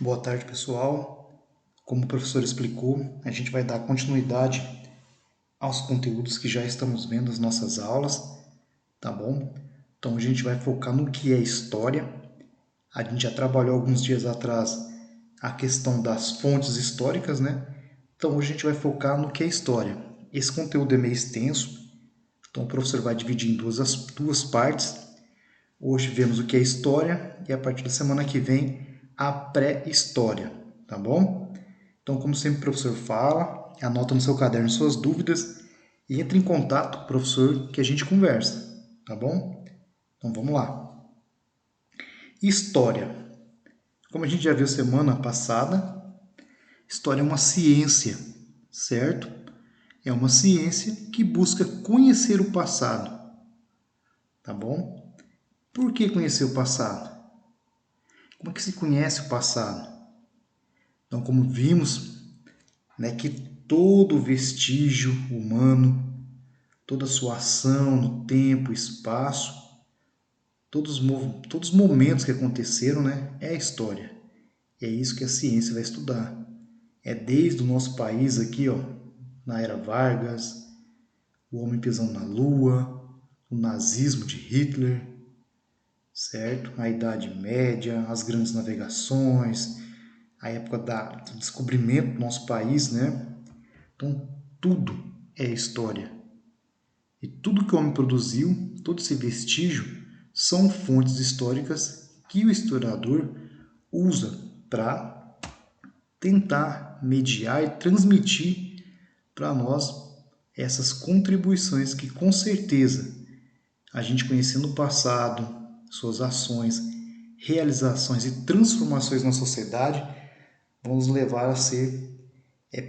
Boa tarde, pessoal. Como o professor explicou, a gente vai dar continuidade aos conteúdos que já estamos vendo nas nossas aulas, tá bom? Então a gente vai focar no que é história. A gente já trabalhou alguns dias atrás a questão das fontes históricas, né? Então hoje a gente vai focar no que é história. Esse conteúdo é meio extenso, então o professor vai dividir em duas partes. Hoje vemos o que é história e a partir da semana que vem a pré-história, tá bom? Então, como sempre o professor fala, anota no seu caderno suas dúvidas e entre em contato com o professor que a gente conversa, tá bom? Então vamos lá. História. Como a gente já viu semana passada, história é uma ciência, certo? É uma ciência que busca conhecer o passado, tá bom? Por que conhecer o passado? Como é que se conhece o passado? Então, como vimos, né, que todo vestígio humano, toda sua ação no tempo, espaço, todos os momentos que aconteceram, né, é a história. E é isso que a ciência vai estudar. É desde o nosso país aqui, ó, na era Vargas, o homem pisando na lua, o nazismo de Hitler, certo? A Idade Média, as grandes navegações, a época do descobrimento do nosso país, né? Então, tudo é história. E tudo que o homem produziu, todo esse vestígio, são fontes históricas que o historiador usa para tentar mediar e transmitir para nós essas contribuições que, com certeza, a gente conhecendo o passado, suas ações, realizações e transformações na sociedade, vão nos levar a ser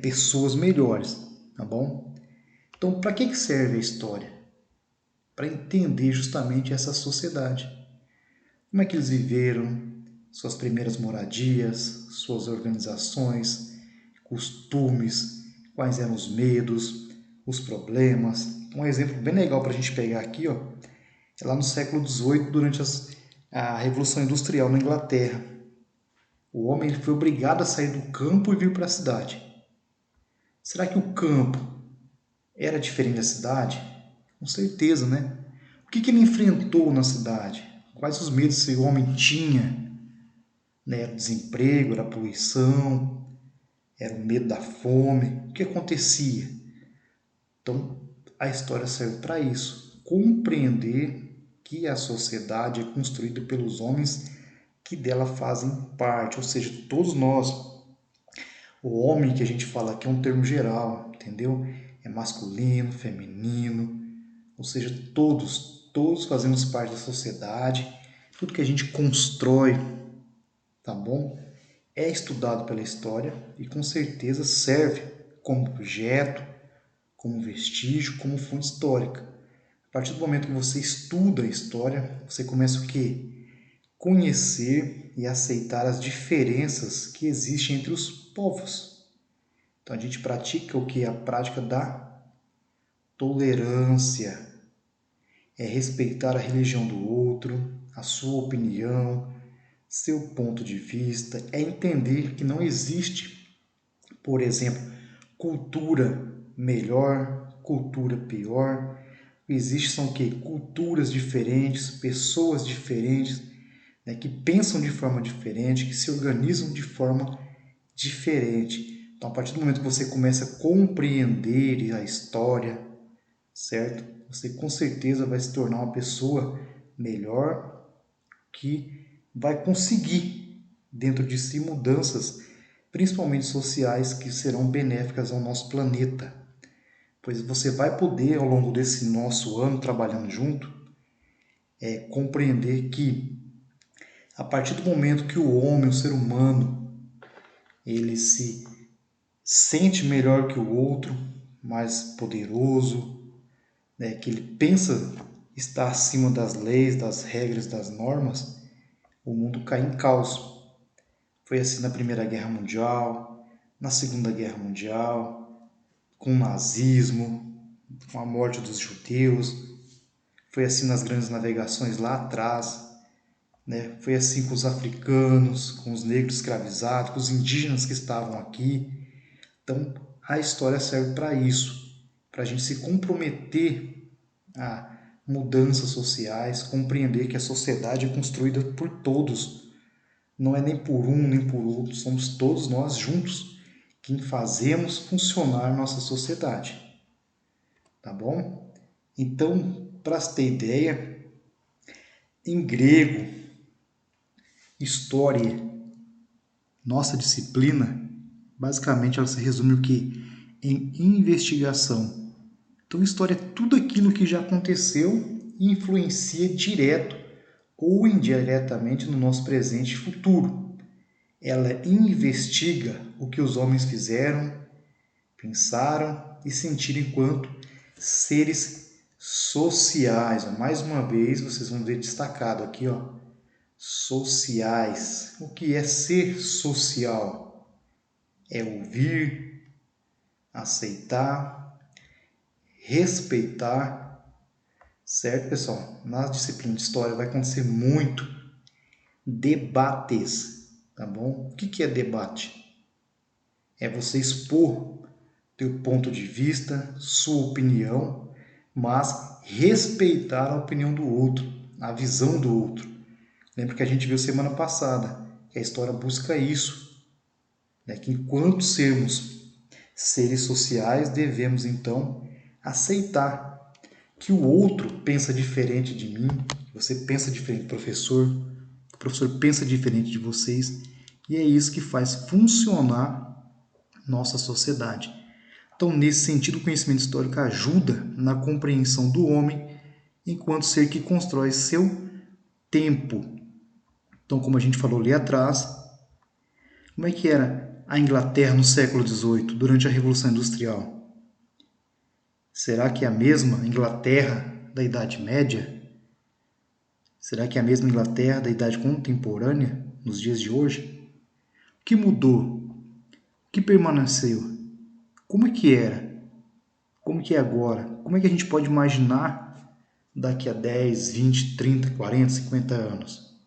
pessoas melhores, tá bom? Então, para que serve a história? Para entender justamente essa sociedade. Como é que eles viveram, suas primeiras moradias, suas organizações, costumes, quais eram os medos, os problemas. Um exemplo bem legal para a gente pegar aqui, ó, é lá no século XVIII, durante a Revolução Industrial na Inglaterra. O homem ele foi obrigado a sair do campo e vir para a cidade. Será que o campo era diferente da cidade? Com certeza, né? O que ele enfrentou na cidade? Quais os medos esse homem tinha? Né? Era o desemprego, era a poluição, era o medo da fome. O que acontecia? Então, a história serve para isso. Compreender que a sociedade é construída pelos homens que dela fazem parte, ou seja, todos nós. O homem que a gente fala aqui é um termo geral, entendeu? É masculino, feminino, ou seja, todos fazemos parte da sociedade. Tudo que a gente constrói, tá bom? É estudado pela história e com certeza serve como objeto, como vestígio, como fonte histórica. A partir do momento que você estuda a história, você começa o quê? Conhecer e aceitar as diferenças que existem entre os povos. Então a gente pratica o que? A prática da tolerância. É respeitar a religião do outro, a sua opinião, seu ponto de vista. É entender que não existe, por exemplo, cultura melhor, cultura pior. Existe são o quê? Culturas diferentes, pessoas diferentes, né, que pensam de forma diferente, que se organizam de forma diferente. Então, a partir do momento que você começa a compreender a história, certo? Você com certeza vai se tornar uma pessoa melhor que vai conseguir dentro de si mudanças, principalmente sociais, que serão benéficas ao nosso planeta. Pois você vai poder, ao longo desse nosso ano trabalhando junto, compreender que a partir do momento que o homem, o ser humano, ele se sente melhor que o outro, mais poderoso, né, que ele pensa estar acima das leis, das regras, das normas, o mundo cai em caos. Foi assim na Primeira Guerra Mundial, na Segunda Guerra Mundial, com o nazismo, com a morte dos judeus. Foi assim nas grandes navegações lá atrás. né? Foi assim com os africanos, com os negros escravizados, com os indígenas que estavam aqui. Então, a história serve para isso, para a gente se comprometer a mudanças sociais, compreender que a sociedade é construída por todos, não é nem por um nem por outro, somos todos nós juntos quem fazemos funcionar nossa sociedade, tá bom? Então, para você ter ideia, em grego, história, nossa disciplina, basicamente ela se resume o quê? Em investigação. Então, história é tudo aquilo que já aconteceu e influencia direto ou indiretamente no nosso presente e futuro. Ela investiga o que os homens fizeram, pensaram e sentiram enquanto seres sociais. Mais uma vez, vocês vão ver destacado aqui, ó, sociais. O que é ser social? É ouvir, aceitar, respeitar, certo, pessoal? Na disciplina de história vai acontecer muito debates, tá bom? O que é debate? É você expor teu ponto de vista, sua opinião, mas respeitar a opinião do outro, a visão do outro. Lembra que a gente viu semana passada que a história busca isso, né? Que enquanto sermos seres sociais, devemos então aceitar que o outro pensa diferente de mim, que você pensa diferente do professor, que o professor pensa diferente de vocês, e é isso que faz funcionar nossa sociedade. Então, nesse sentido, o conhecimento histórico ajuda na compreensão do homem enquanto ser que constrói seu tempo. Então, como a gente falou ali atrás, como é que era a Inglaterra no século XVIII, durante a Revolução Industrial? Será que é a mesma Inglaterra da Idade Média? Será que é a mesma Inglaterra da Idade Contemporânea, nos dias de hoje? O que mudou? O que permaneceu? Como é que era? Como que é agora? Como é que a gente pode imaginar daqui a 10, 20, 30, 40, 50 anos?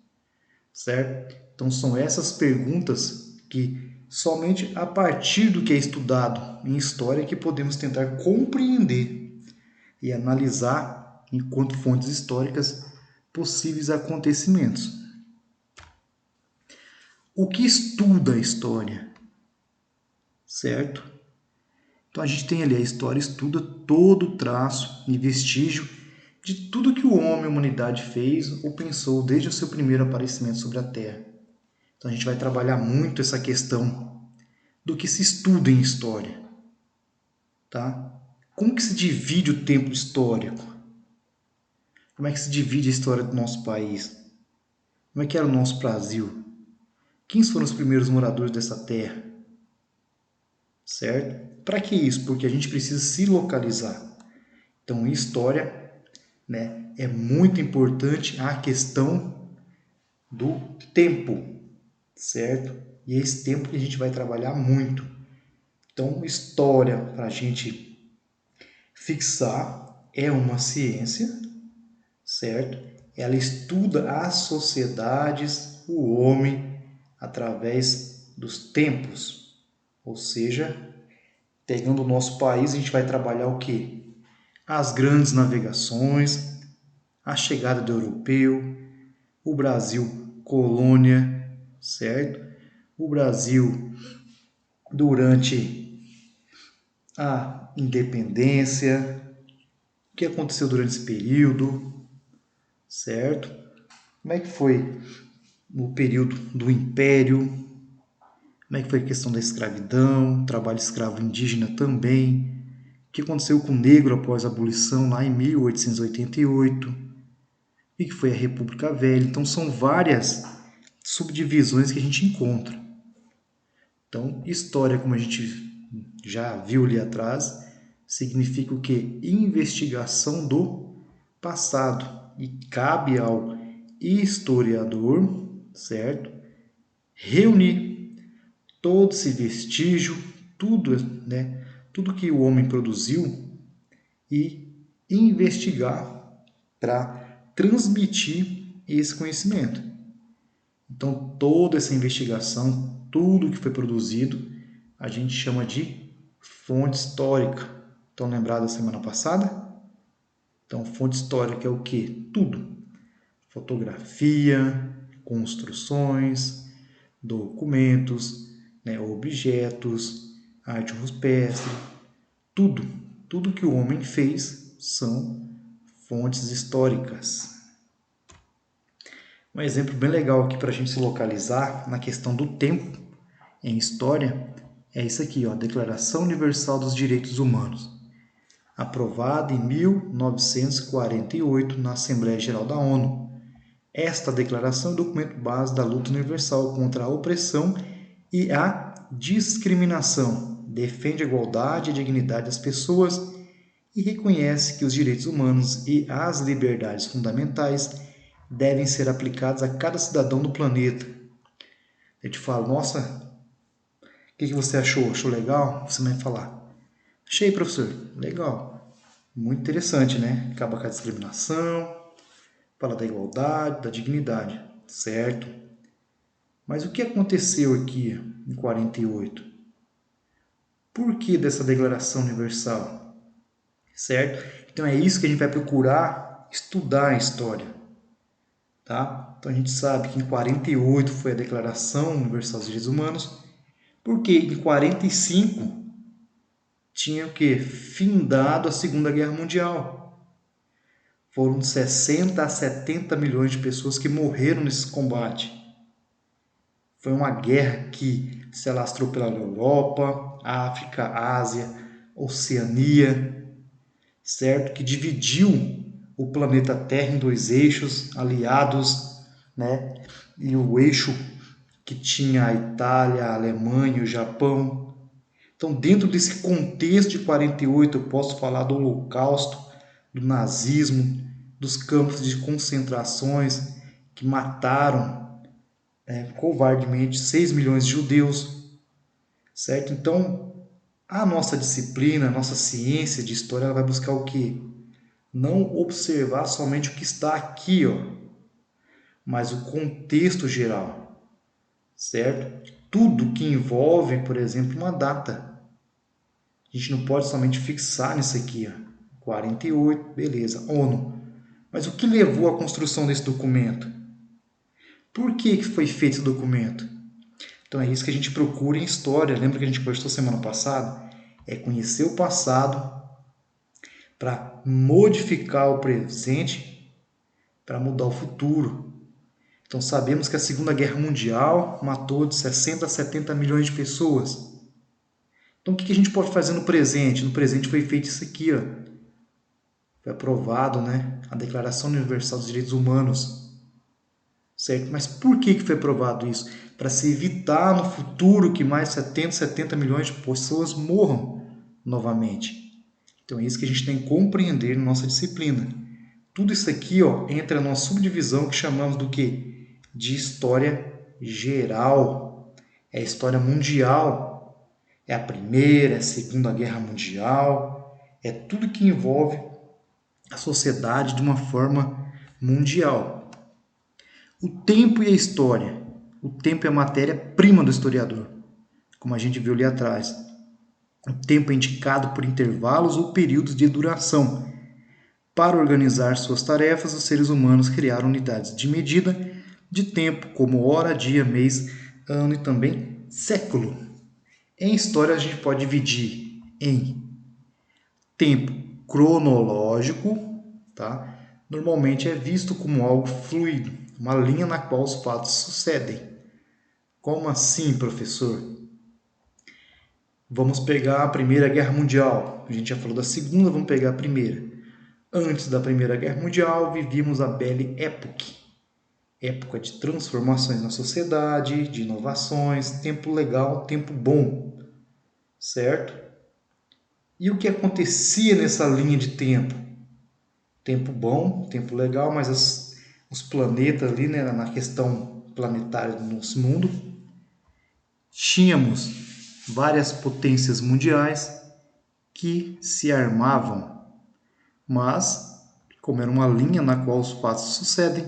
Certo? Então são essas perguntas que somente a partir do que é estudado em história que podemos tentar compreender e analisar enquanto fontes históricas possíveis acontecimentos. O que estuda a história? Certo? Então a gente tem ali a história estuda todo o traço e vestígio de tudo que o homem e a humanidade fez ou pensou desde o seu primeiro aparecimento sobre a Terra. Então a gente vai trabalhar muito essa questão do que se estuda em história, tá? Como que se divide o tempo histórico? Como é que se divide a história do nosso país? Como é que era o nosso Brasil? Quem foram os primeiros moradores dessa terra? Certo? Para que isso? Porque a gente precisa se localizar. Então, em história, né, é muito importante a questão do tempo, certo? E é esse tempo que a gente vai trabalhar muito. Então, história, para a gente fixar, é uma ciência, certo? Ela estuda as sociedades, o homem, através dos tempos. Ou seja, pegando o nosso país, a gente vai trabalhar o quê? As grandes navegações, a chegada do europeu, o Brasil colônia, certo? O Brasil durante a independência, o que aconteceu durante esse período, certo? Como é que foi no período do Império? Como é que foi a questão da escravidão, trabalho escravo indígena também? O que aconteceu com o negro após a abolição lá em 1888? O que foi a República Velha? Então são várias subdivisões que a gente encontra. Então, história, como a gente já viu ali atrás, significa o quê? Investigação do passado. E cabe ao historiador, certo? Reunir todo esse vestígio, tudo, né? Tudo que o homem produziu e investigar para transmitir esse conhecimento. Então, toda essa investigação, tudo que foi produzido, a gente chama de fonte histórica. Estão lembrados da semana passada? Então, fonte histórica é o quê? Tudo. Fotografia, construções, documentos, né, objetos, arte rupestre, tudo. Tudo que o homem fez são fontes históricas. Um exemplo bem legal aqui para a gente se localizar na questão do tempo em história é isso aqui, ó, Declaração Universal dos Direitos Humanos, aprovada em 1948 na Assembleia Geral da ONU. Esta declaração é o documento base da luta universal contra a opressão e a discriminação. Defende a igualdade e a dignidade das pessoas e reconhece que os direitos humanos e as liberdades fundamentais devem ser aplicados a cada cidadão do planeta. Eu te falo, nossa, o que você achou? Achou legal? Você vai falar. Achei, professor. Legal. Muito interessante, né? Acaba com a discriminação, fala da igualdade, da dignidade, certo? Mas o que aconteceu aqui em 48? Por que dessa Declaração Universal? Certo? Então é isso que a gente vai procurar estudar a história. Tá? Então a gente sabe que em 48 foi a Declaração Universal dos Direitos Humanos, porque em 45 tinha o que? Findado a Segunda Guerra Mundial. Foram 60 a 70 milhões de pessoas que morreram nesse combate. Foi uma guerra que se alastrou pela Europa, África, Ásia, Oceania, certo? Que dividiu o planeta Terra em dois eixos aliados, né? E o eixo que tinha a Itália, a Alemanha, o Japão. Então, dentro desse contexto de 48, eu posso falar do Holocausto, do nazismo, dos campos de concentrações que mataram covardemente 6 milhões de judeus, certo? Então, a nossa disciplina, a nossa ciência de história, ela vai buscar o quê? Não observar somente o que está aqui, ó, mas o contexto geral, certo? Tudo que envolve, por exemplo, uma data. A gente não pode somente fixar nisso aqui, ó. 48, beleza, ONU. Mas o que levou à construção desse documento? Por que foi feito esse documento? Então é isso que a gente procura em história. Lembra que a gente conversou semana passada? É conhecer o passado para modificar o presente, para mudar o futuro. Então sabemos que a Segunda Guerra Mundial matou de 60 a 70 milhões de pessoas. Então o que a gente pode fazer no presente? No presente foi feito isso aqui, ó. Foi aprovado, né, a Declaração Universal dos Direitos Humanos. Certo? Mas por que foi aprovado isso? Para se evitar no futuro que mais 70 milhões de pessoas morram novamente. Então é isso que a gente tem que compreender na nossa disciplina. Tudo isso aqui, ó, entra numa subdivisão que chamamos do quê? De história geral. É a história mundial. É a Primeira, a Segunda Guerra Mundial. É tudo que envolve a sociedade de uma forma mundial. O tempo e a história. O tempo é a matéria-prima do historiador, como a gente viu ali atrás. O tempo é indicado por intervalos ou períodos de duração. Para organizar suas tarefas, os seres humanos criaram unidades de medida de tempo, como hora, dia, mês, ano e também século. Em história, a gente pode dividir em tempo cronológico, tá? Normalmente é visto como algo fluido, uma linha na qual os fatos sucedem. Como assim, professor? Vamos pegar a Primeira Guerra Mundial. A gente já falou da Segunda, vamos pegar a Primeira. Antes da Primeira Guerra Mundial, vivíamos a Belle Époque. Época de transformações na sociedade, de inovações, tempo legal, tempo bom. Certo? E o que acontecia nessa linha de tempo? Tempo bom, tempo legal, mas os planetas ali, né, na questão planetária do nosso mundo, tínhamos várias potências mundiais que se armavam, mas, como era uma linha na qual os fatos sucedem,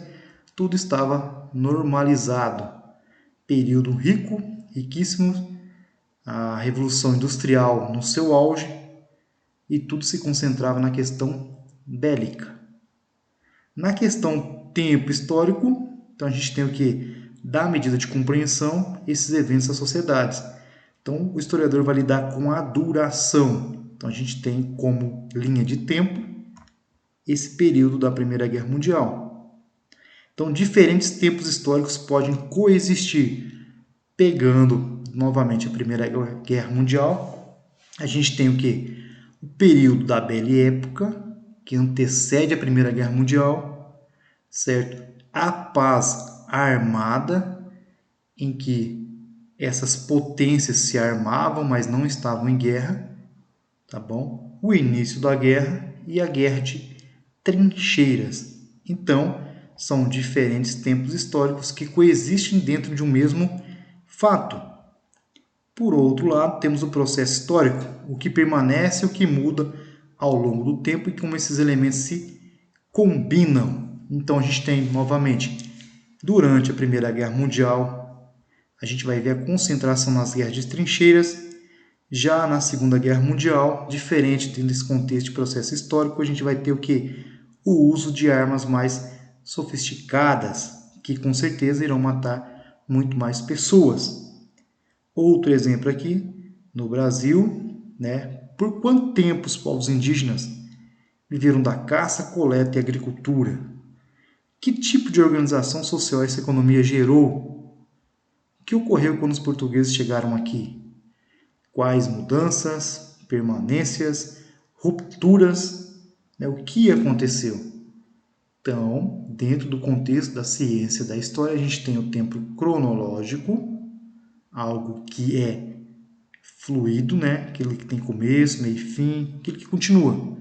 tudo estava normalizado. Período rico, riquíssimo, a Revolução Industrial no seu auge, e tudo se concentrava na questão bélica. Na questão tempo histórico, então a gente tem o que? Da medida de compreensão, esses eventos das sociedades. Então o historiador vai lidar com a duração. Então a gente tem como linha de tempo esse período da Primeira Guerra Mundial. Então diferentes tempos históricos podem coexistir. Pegando novamente a Primeira Guerra Mundial, a gente tem o que? O período da Belle Época, que antecede a Primeira Guerra Mundial, certo? A paz armada, em que essas potências se armavam, mas não estavam em guerra, tá bom? O início da guerra e a guerra de trincheiras. Então, são diferentes tempos históricos que coexistem dentro de um mesmo fato. Por outro lado, temos o processo histórico, o que permanece e o que muda ao longo do tempo e como esses elementos se combinam. Então a gente tem, novamente, durante a Primeira Guerra Mundial, a gente vai ver a concentração nas guerras de trincheiras. Já na Segunda Guerra Mundial, diferente desse contexto de processo histórico, a gente vai ter o quê? O uso de armas mais sofisticadas, que com certeza irão matar muito mais pessoas. Outro exemplo aqui, no Brasil, né? Por quanto tempo os povos indígenas viveram da caça, coleta e agricultura? Que tipo de organização social essa economia gerou? O que ocorreu quando os portugueses chegaram aqui? Quais mudanças, permanências, rupturas, né? O que aconteceu? Então, dentro do contexto da ciência da história, a gente tem o tempo cronológico, algo que é fluido, né? Aquilo que tem começo, meio e fim, aquilo que continua.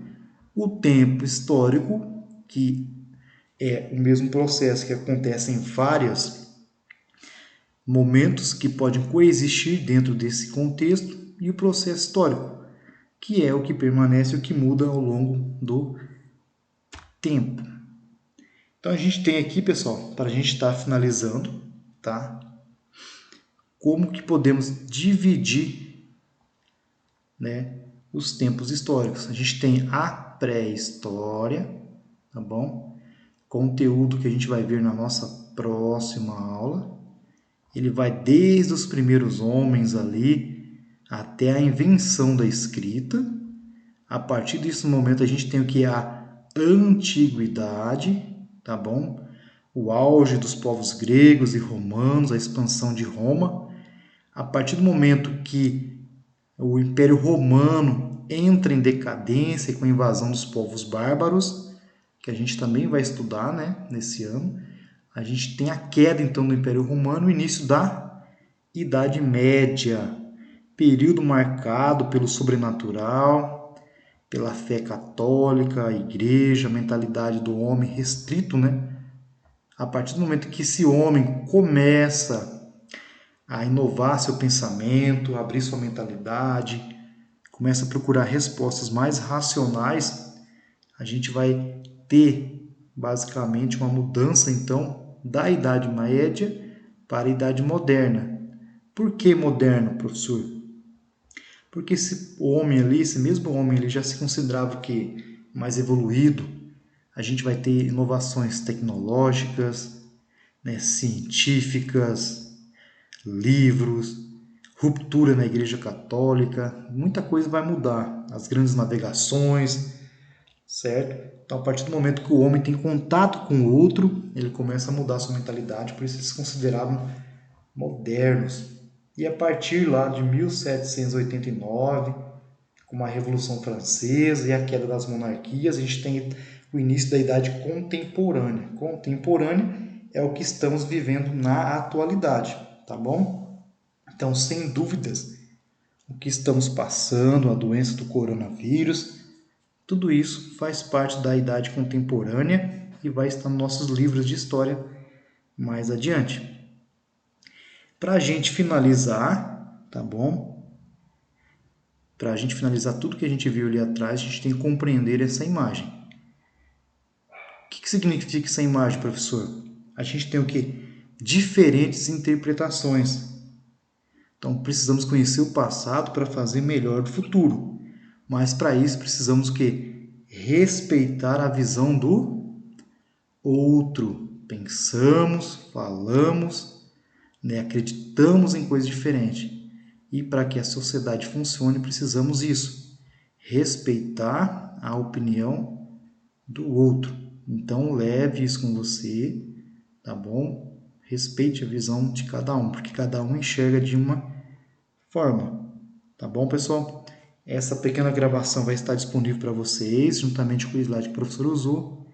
O tempo histórico, que é o mesmo processo que acontece em vários momentos que podem coexistir dentro desse contexto, e o processo histórico, que é o que permanece e o que muda ao longo do tempo. Então a gente tem aqui, pessoal, para a gente estar finalizando, tá? Como que podemos dividir, né, os tempos históricos. A gente tem a pré-história, tá bom? Conteúdo que a gente vai ver na nossa próxima aula. Ele vai desde os primeiros homens ali até a invenção da escrita. A partir desse momento a gente tem o que é a antiguidade, tá bom? O auge dos povos gregos e romanos, a expansão de Roma. A partir do momento que o Império Romano entra em decadência com a invasão dos povos bárbaros, que a gente também vai estudar, né, nesse ano, a gente tem a queda então do Império Romano, o início da Idade Média, período marcado pelo sobrenatural, pela fé católica, a igreja, a mentalidade do homem restrito, né? A partir do momento que esse homem começa a inovar seu pensamento, abrir sua mentalidade, começa a procurar respostas mais racionais, a gente vai ter basicamente uma mudança então da Idade Média para a Idade Moderna. Por que moderno, professor? Porque esse homem ali, esse mesmo homem, ele já se considerava que mais evoluído. A gente vai ter inovações tecnológicas, né, científicas, livros, ruptura na Igreja Católica, muita coisa vai mudar. As grandes navegações, certo? Então, a partir do momento que o homem tem contato com o outro, ele começa a mudar a sua mentalidade, por isso eles se consideravam modernos. E a partir lá de 1789, com a Revolução Francesa e a queda das monarquias, a gente tem o início da Idade Contemporânea. Contemporânea é o que estamos vivendo na atualidade, tá bom? Então, sem dúvidas, o que estamos passando, a doença do coronavírus, tudo isso faz parte da Idade Contemporânea e vai estar nos nossos livros de história mais adiante. Para a gente finalizar, tá bom? Para a gente finalizar tudo que a gente viu ali atrás, a gente tem que compreender essa imagem. O que significa essa imagem, professor? A gente tem o quê? Diferentes interpretações. Então, precisamos conhecer o passado para fazer melhor do futuro. Mas para isso precisamos o quê? Respeitar a visão do outro. Pensamos, falamos, né? Acreditamos em coisas diferentes. E para que a sociedade funcione, precisamos isso. Respeitar a opinião do outro. Então, leve isso com você, tá bom? Respeite a visão de cada um, porque cada um enxerga de uma forma. Tá bom, pessoal? Essa pequena gravação vai estar disponível para vocês, juntamente com o slide que o professor usou,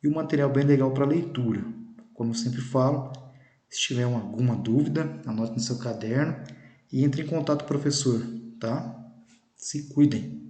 e um material bem legal para leitura. Como eu sempre falo, se tiver alguma dúvida, anote no seu caderno e entre em contato com o professor, tá? Se cuidem!